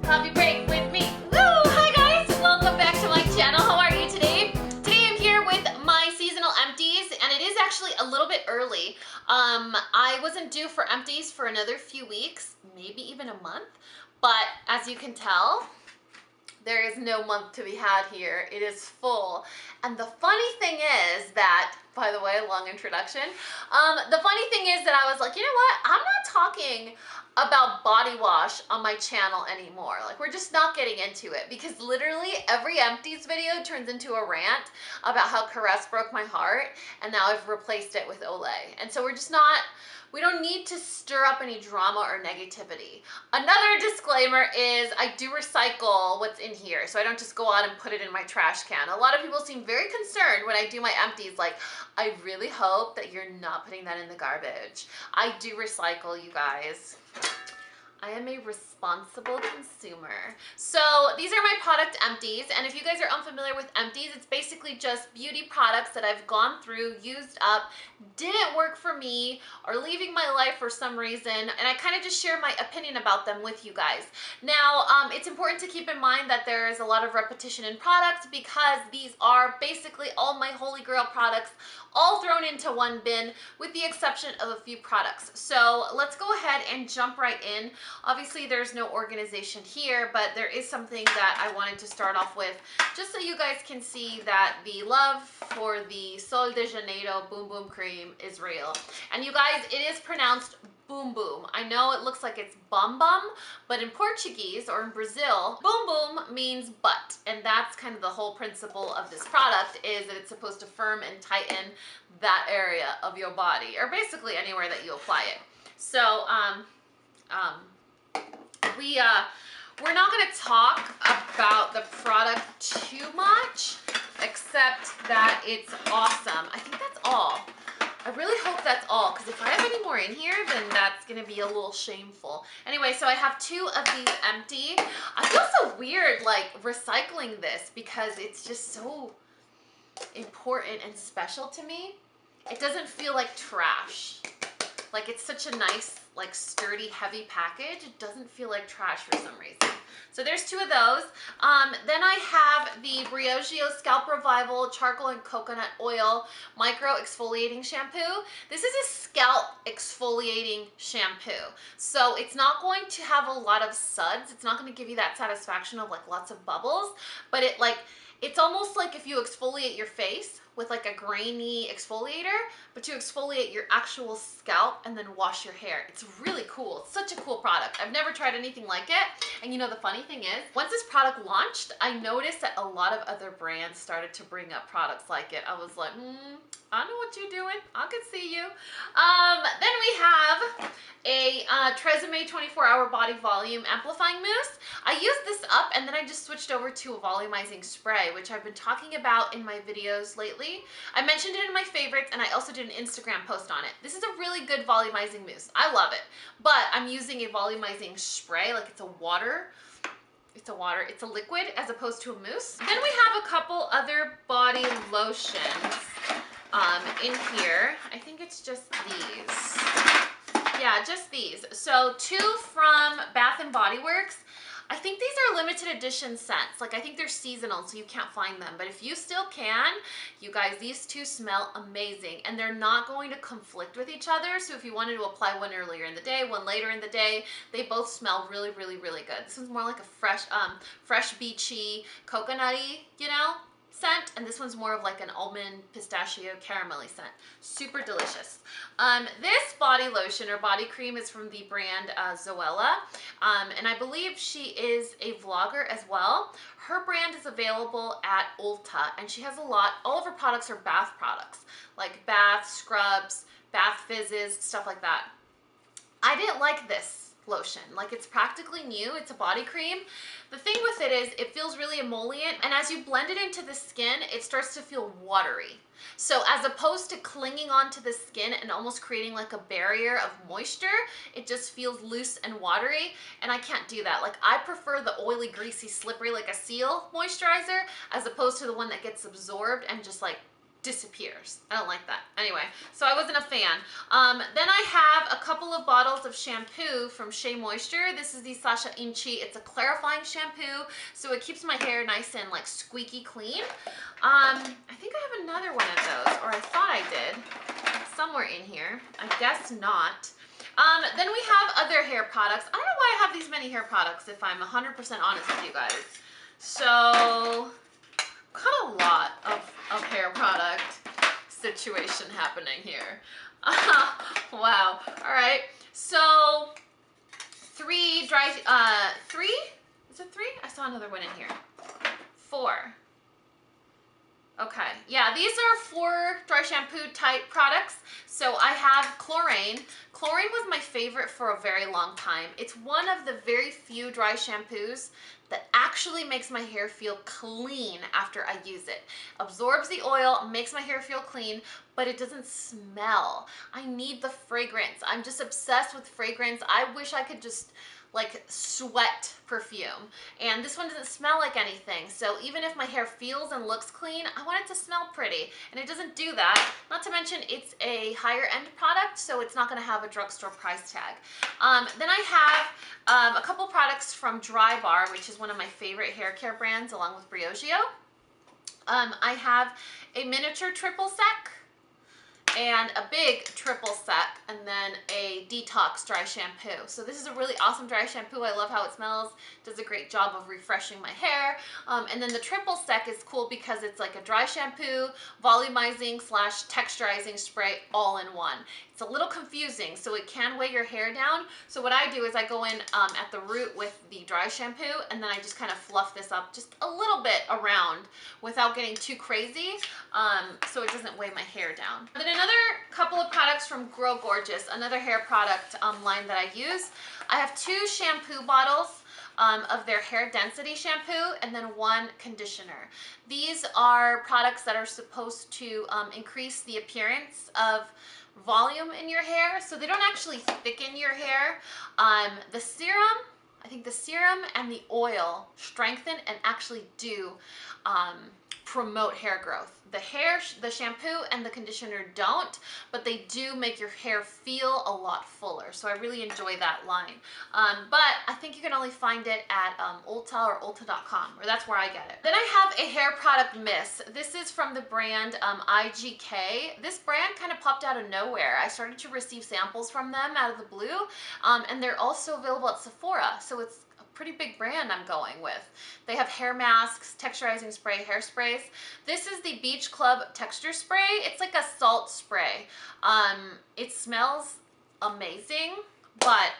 Coffee break with me. Woo! Hi guys, welcome back to my channel. How are you today? Today I'm here with my seasonal empties, and it is actually a little bit early. I wasn't due for empties for another few weeks, maybe even a month, but as you can tell, there is no month to be had here. It is full. And the funny thing is that, by the way, long introduction. The funny thing is that I was like, you know what? I'm not talking about body wash on my channel anymore. Like, we're just not getting into it because literally every empties video turns into a rant about how Caress broke my heart, and now I've replaced it with Olay. And so we're just not, we don't need to stir up any drama or negativity. Another disclaimer is I do recycle what's in here, so I don't just go out and put it in my trash can. A lot of people seem very concerned when I do my empties, like, I really hope that you're not putting that in the garbage. I do recycle, you guys. I am a responsible consumer. So these are my product empties, and if you guys are unfamiliar with empties, it's basically just beauty products that I've gone through, used up, didn't work for me, or leaving my life for some reason, and I kind of just share my opinion about them with you guys. Now, it's important to keep in mind that there is a lot of repetition in products because these are basically all my holy grail products, all thrown into one bin with the exception of a few products. So let's go ahead and jump right in. Obviously there's no organization here, but there is something that I wanted to start off with just so you guys can see that the love for the Sol de Janeiro Boom Boom Cream is real. And you guys, it is pronounced boom boom. I know it looks like it's bum bum, but in Portuguese or in Brazil, boom boom means butt. And that's kind of the whole principle of this product, is that it's supposed to firm and tighten that area of your body, or basically anywhere that you apply it. So, we're not going to talk about the product too much, except that it's awesome. I think that's all. I really hope that's all, because if I have any more in here, then that's going to be a little shameful. Anyway, so I have two of these empty. I feel so weird, like, recycling this, because it's just so important and special to me. It doesn't feel like trash. Like, it's such a nice, like, sturdy, heavy package. It doesn't feel like trash for some reason. So there's two of those. Then I have the Briogeo Scalp Revival Charcoal and Coconut Oil Micro Exfoliating Shampoo. This is a scalp exfoliating shampoo. So it's not going to have a lot of suds. It's not going to give you that satisfaction of, like, lots of bubbles. But it's almost like if you exfoliate your face with like a grainy exfoliator, but you exfoliate your actual scalp and then wash your hair. It's really cool. It's such a cool product. I've never tried anything like it. And you know, the funny thing is, once this product launched, I noticed that a lot of other brands started to bring up products like it. I was like, I know what you're doing. I can see you. Then we have a Tresemme 24-Hour Body Volume Amplifying Mousse. I used this up and then I just switched over to a volumizing spray, which I've been talking about in my videos lately. I mentioned it in my favorites, and I also did an Instagram post on it. This is a really good volumizing mousse. I love it, but I'm using a volumizing spray, like it's a water. It's a liquid as opposed to a mousse. Then we have a couple other body lotions in here. I think it's just these. Yeah, just these. So two from Bath & Body Works. I think these are limited edition scents. Like, I think they're seasonal, so you can't find them. But if you still can, you guys, these two smell amazing. And they're not going to conflict with each other. So if you wanted to apply one earlier in the day, one later in the day, they both smell really, really, really good. This one's more like a fresh beachy, coconutty, you know, scent, and this one's more of like an almond pistachio caramelly scent. Super delicious. This body lotion or body cream is from the brand Zoella, and I believe she is a vlogger as well. Her brand is available at Ulta, and she has all of her products are bath products, like bath scrubs, bath fizzes, stuff like that. I didn't like this lotion. Like, it's practically new. It's a body cream. The thing with it is it feels really emollient, and as you blend it into the skin, it starts to feel watery. So as opposed to clinging onto the skin and almost creating like a barrier of moisture, it just feels loose and watery, and I can't do that. Like, I prefer the oily, greasy, slippery, like a seal moisturizer, as opposed to the one that gets absorbed and just like disappears. I don't like that. Anyway, so I wasn't a fan. Then I have a couple of bottles of shampoo from Shea Moisture. This is the Sasha Inchi. It's a clarifying shampoo, so it keeps my hair nice and like squeaky clean. I think I have another one of those, or I thought I did. Somewhere in here. I guess not. Then we have other hair products. I don't know why I have these many hair products, if I'm 100% honest with you guys. So, got a lot of hair product situation happening here. Wow. All right. So, three? Is it 3? I saw another one in here. 4. Okay, yeah, these are 4 dry shampoo type products. So I have chlorine. Chlorine was my favorite for a very long time. It's one of the very few dry shampoos that actually makes my hair feel clean after I use it. Absorbs the oil, makes my hair feel clean, but it doesn't smell. I need the fragrance. I'm just obsessed with fragrance. I wish I could just like sweat perfume, and this one doesn't smell like anything. So even if my hair feels and looks clean, I want it to smell pretty, and it doesn't do that. Not to mention it's a higher end product, so it's not going to have a drugstore price tag. Then I have a couple products from Dry Bar, which is one of my favorite hair care brands, along with Briogeo. I have a miniature triple sec and a big triple sec, and then a detox dry shampoo. So this is a really awesome dry shampoo. I love how it smells. Does a great job of refreshing my hair. And then the triple sec is cool because it's like a dry shampoo, volumizing / texturizing spray all in one. It's a little confusing, so it can weigh your hair down. So what I do is I go in at the root with the dry shampoo, and then I just kind of fluff this up just a little bit around without getting too crazy, so it doesn't weigh my hair down. Then another couple of products from Grow Gorgeous, another hair product line that I use. I have 2 shampoo bottles of their hair density shampoo, and then 1 conditioner. These are products that are supposed to increase the appearance of volume in your hair, so they don't actually thicken your hair. The serum, I think the serum and the oil strengthen and actually do promote hair growth. The shampoo and the conditioner don't, but they do make your hair feel a lot fuller. So I really enjoy that line. But I think you can only find it at Ulta or Ulta.com, or that's where I get it. Then I have a hair product mist. This is from the brand IGK. This brand kind of popped out of nowhere. I started to receive samples from them out of the blue, and they're also available at Sephora. So it's pretty big brand I'm going with. They have hair masks, texturizing spray, hairsprays. This is the Beach Club texture spray. It's like a salt spray. It smells amazing, but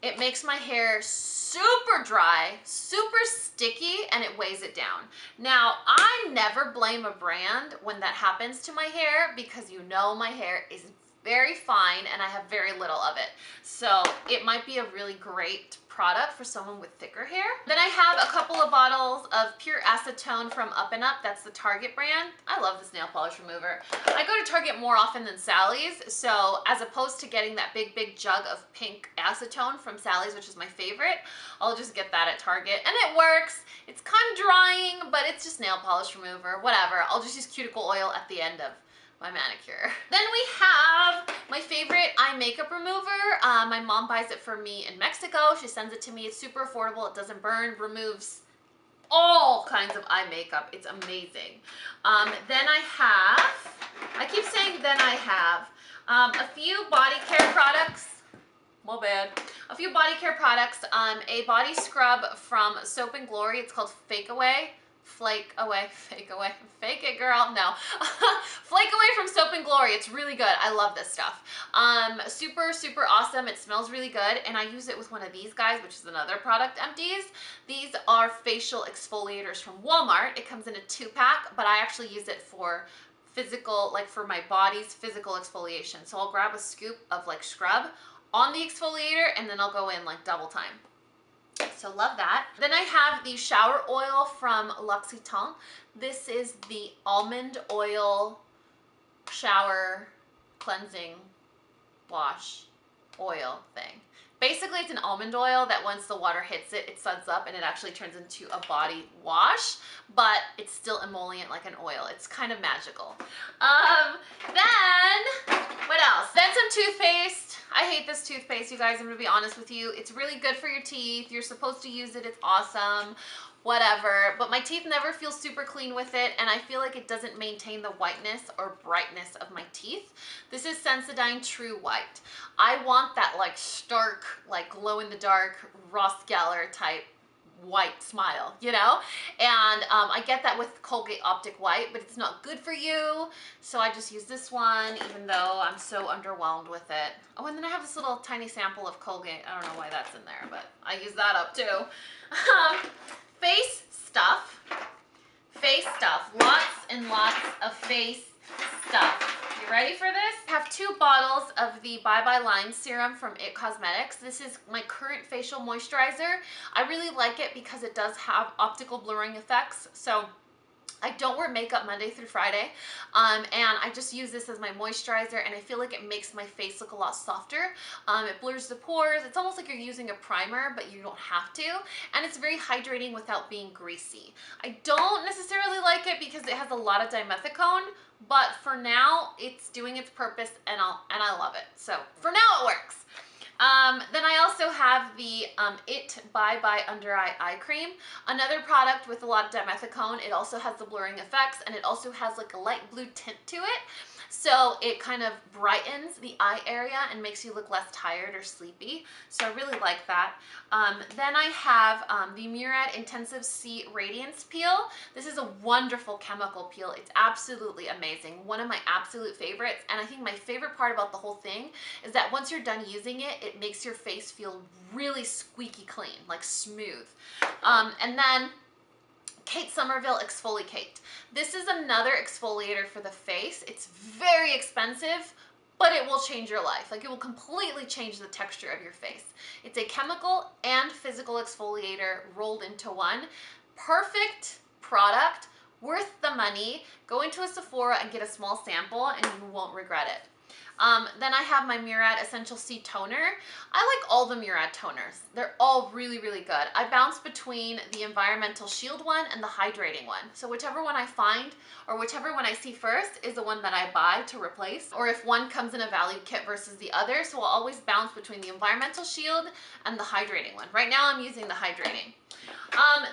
it makes my hair super dry, super sticky, and it weighs it down. Now, I never blame a brand when that happens to my hair, because you know my hair is very fine and I have very little of it. So it might be a really great product for someone with thicker hair. Then I have a couple of bottles of pure acetone from Up and Up. That's the Target brand. I love this nail polish remover. I go to Target more often than Sally's, so as opposed to getting that big jug of pink acetone from Sally's, which is my favorite, I'll just get that at Target, and it works. It's kind of drying, but it's just nail polish remover, whatever. I'll just use cuticle oil at the end of my manicure. Then we have my favorite eye makeup remover. My mom buys it for me in Mexico. She sends it to me. It's super affordable. It doesn't burn, removes all kinds of eye makeup. It's amazing. Then I keep saying then I have, a few body care products. My bad. A few body care products. A body scrub from Soap and Glory. It's called Fake Away. Flake away, fake away, fake it girl, no. Flake Away from Soap and Glory. It's really good. I love this stuff. Super awesome. It smells really good, and I use it with one of these guys, which is another product, Empties. These are facial exfoliators from Walmart. It comes in a 2-pack, but I actually use it for physical, like for my body's physical exfoliation. So I'll grab a scoop of like scrub on the exfoliator, and then I'll go in like double time. So love that. Then I have the shower oil from L'Occitane. This is the almond oil shower cleansing wash oil thing. Basically, it's an almond oil that once the water hits it, it suds up and it actually turns into a body wash, but it's still emollient like an oil. It's kind of magical. Then, what else? Then some toothpaste. I hate this toothpaste, you guys. I'm gonna be honest with you. It's really good for your teeth. You're supposed to use it. It's awesome. Whatever, but my teeth never feel super clean with it, and I feel like it doesn't maintain the whiteness or brightness of my teeth. This is Sensodyne True White. I want that like stark, like glow in the dark, Ross Geller type white smile, you know? And I get that with Colgate Optic White, but it's not good for you, so I just use this one, even though I'm so underwhelmed with it. Oh, and then I have this little tiny sample of Colgate. I don't know why that's in there, but I use that up too. Face stuff, lots and lots of face stuff. You ready for this? I have 2 bottles of the Bye Bye Line Serum from IT Cosmetics. This is my current facial moisturizer. I really like it because it does have optical blurring effects. So I don't wear makeup Monday through Friday, and I just use this as my moisturizer, and I feel like it makes my face look a lot softer. It blurs the pores. It's almost like you're using a primer, but you don't have to, and it's very hydrating without being greasy. I don't necessarily like it because it has a lot of dimethicone, but for now, it's doing its purpose, and I love it. So for now, it works. Then I also have the IT Bye Bye Under Eye Cream, another product with a lot of dimethicone. It also has the blurring effects, and it also has like a light blue tint to it. So it kind of brightens the eye area and makes you look less tired or sleepy. So I really like that. Then I have the Murad Intensive C Radiance Peel. This is a wonderful chemical peel. It's absolutely amazing. One of my absolute favorites. And I think my favorite part about the whole thing is that once you're done using it, it makes your face feel really squeaky clean, like smooth. And then Kate Somerville Exfoliate. This is another exfoliator for the face. It's very expensive, but it will change your life. Like, it will completely change the texture of your face. It's a chemical and physical exfoliator rolled into one. Perfect product, worth the money. Go into a Sephora and get a small sample and you won't regret it. Then I have my Murad Essential C Toner. I like all the Murad toners. They're all really, really good. I bounce between the Environmental Shield one and the Hydrating one. So whichever one I find, or whichever one I see first, is the one that I buy to replace. Or if one comes in a value kit versus the other, so I'll always bounce between the Environmental Shield and the Hydrating one. Right now I'm using the Hydrating.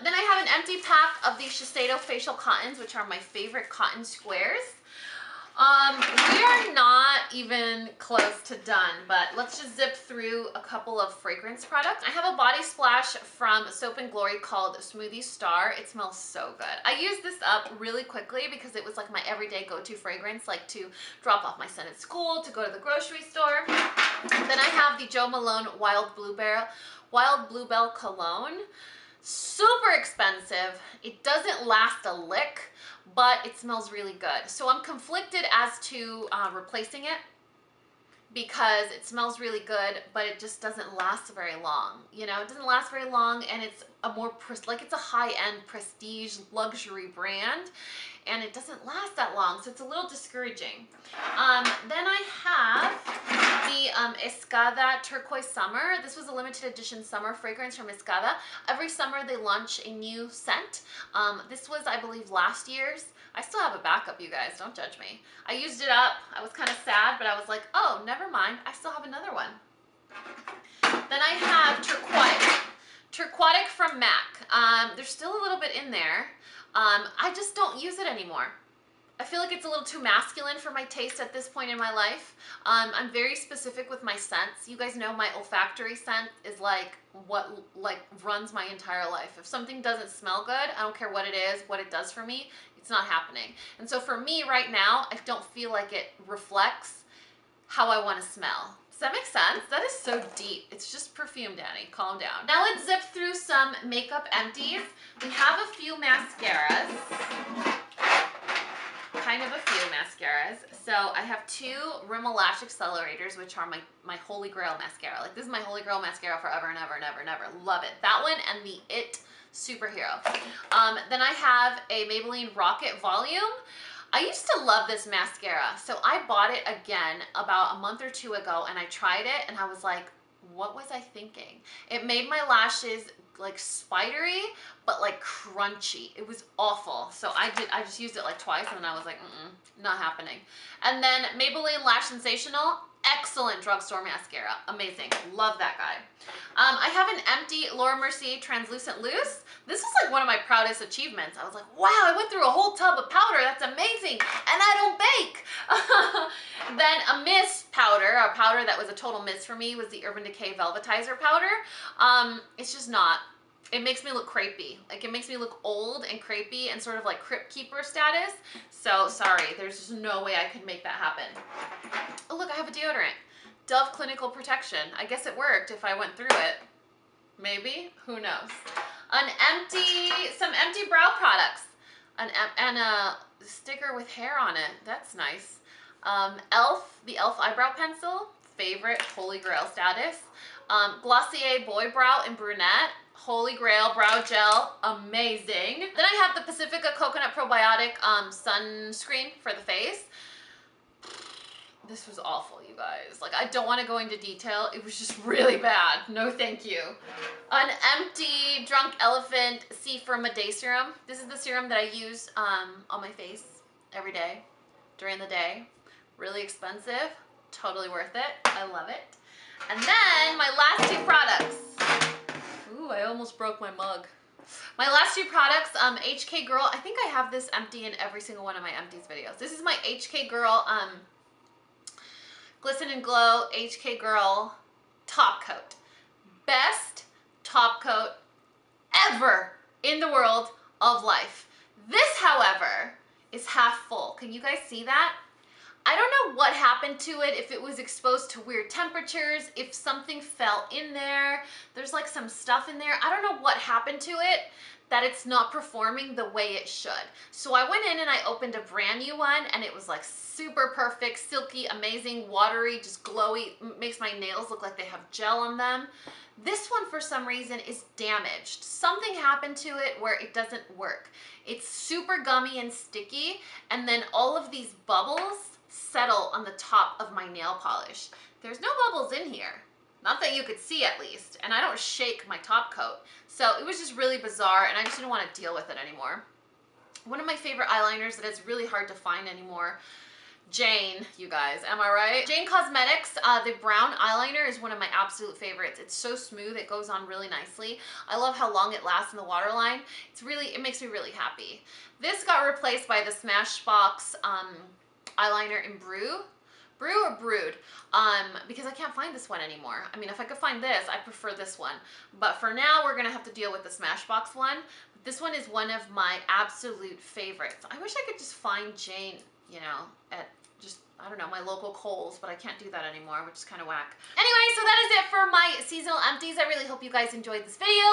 Then I have an empty pack of the Shiseido Facial Cottons, which are my favorite cotton squares. We are not even close to done, but let's just zip through a couple of fragrance products. I have a body splash from Soap & Glory called Smoothie Star. It smells so good. I used this up really quickly because it was like my everyday go-to fragrance, like to drop off my son at school, to go to the grocery store. Then I have the Jo Malone Wild Bluebell Cologne. Super expensive. It doesn't last a lick, but it smells really good. So I'm conflicted as to replacing it because it smells really good, but it just doesn't last very long. You know, it doesn't last very long, and it's a more, like, it's a high-end prestige luxury brand, and it doesn't last that long, so it's a little discouraging. Then I have the Escada Turquoise Summer. This was a limited edition summer fragrance from Escada. Every summer they launch a new scent. This was, I believe, last year's. I still have a backup, you guys, don't judge me. I used it up, I was kind of sad, but I was like, oh, never mind, I still have another one. Then I have Turquotic from MAC. There's still a little bit in there. I just don't use it anymore. I feel like it's a little too masculine for my taste at this point in my life. I'm very specific with my scents. You guys know my olfactory scent is like what runs my entire life. If something doesn't smell good, I don't care what it is, what it does for me, it's not happening. And so for me right now, I don't feel like it reflects how I want to smell. Does that make sense? That is so deep. It's just perfume, Dani. Calm down. Now let's zip through some makeup empties. We have a few mascaras. Kind of a few mascaras. So I have 2 Rimmel Lash Accelerators, which are my holy grail mascara. Like, this is my holy grail mascara forever and ever and ever and ever. Love it. That one and the IT Superhero. Then I have a Maybelline Rocket Volume. I used to love this mascara, so I bought it again about a month or 2 ago, and I tried it, and I was like, what was I thinking? It made my lashes like spidery, but like crunchy. It was awful. So I just used it like twice and then I was like, not happening. And then Maybelline Lash Sensational, excellent drugstore mascara. Amazing. Love that guy. I have an empty Laura Mercier Translucent Loose. This was like one of my proudest achievements. I was like, wow, I went through a whole tub of powder. That's amazing. And I don't bake. Then a mist powder, a powder that was a total miss for me, was the Urban Decay Velvetizer powder. It's just not. It makes me look crepey. Like, it makes me look old and crepey and sort of like Crypt Keeper status. So sorry, there's just no way I could make that happen. Oh look, I have a deodorant. Dove Clinical Protection. I guess it worked if I went through it. Maybe, who knows? Some empty brow products. And a sticker with hair on it. That's nice. The e.l.f. eyebrow pencil. Favorite, holy grail status. Glossier Boy Brow in brunette. Holy grail brow gel, amazing. Then I have the Pacifica Coconut Probiotic sunscreen for the face. This was awful, you guys. Like, I don't want to go into detail. It was just really bad. No thank you. An empty Drunk Elephant C-Firma Day Serum. This is the serum that I use on my face every day during the day. Really expensive. Totally worth it. I love it. And then my last two products. Ooh, I almost broke my mug. My last two products, HK Girl. I think I have this empty in every single one of my Empties videos. This is my HK Girl Glisten and Glow HK Girl top coat. Best top coat ever in the world of life. This, however, is half full. Can you guys see that? I don't know what happened to it, if it was exposed to weird temperatures, if something fell in there. There's like some stuff in there. I don't know what happened to it, that it's not performing the way it should. So I went in and I opened a brand new one and it was like super perfect, silky, amazing, watery, just glowy, makes my nails look like they have gel on them. This one, for some reason, is damaged. Something happened to it where it doesn't work. It's super gummy and sticky, and then all of these bubbles settle on the top of my nail polish. There's no bubbles in here. Not that you could see, at least. And I don't shake my top coat. So it was just really bizarre, and I just didn't want to deal with it anymore. One of my favorite eyeliners that is really hard to find anymore, Jane, you guys, am I right? Jane Cosmetics, the brown eyeliner is one of my absolute favorites. It's so smooth, it goes on really nicely. I love how long it lasts in the waterline. It makes me really happy. This got replaced by the Smashbox eyeliner in Brew or Brood, because I can't find this one anymore. I mean, if I could find this, I prefer this one. But for now, we're gonna have to deal with the Smashbox one. This one is one of my absolute favorites. I wish I could just find Jane, you know, at just, I don't know, my local Kohl's, but I can't do that anymore, which is kind of whack. Anyway, so that is it for my seasonal empties. I really hope you guys enjoyed this video.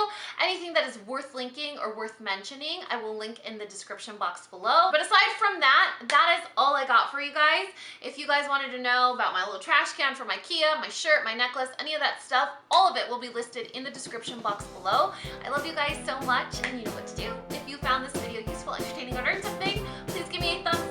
Anything that is worth linking or worth mentioning, I will link in the description box below. But aside from that, that is all I got for you guys. If you guys wanted to know about my little trash can from IKEA, my shirt, my necklace, any of that stuff, all of it will be listed in the description box below. I love you guys so much, and you know what to do. If you found this video useful, entertaining, or learned something, please give me a thumbs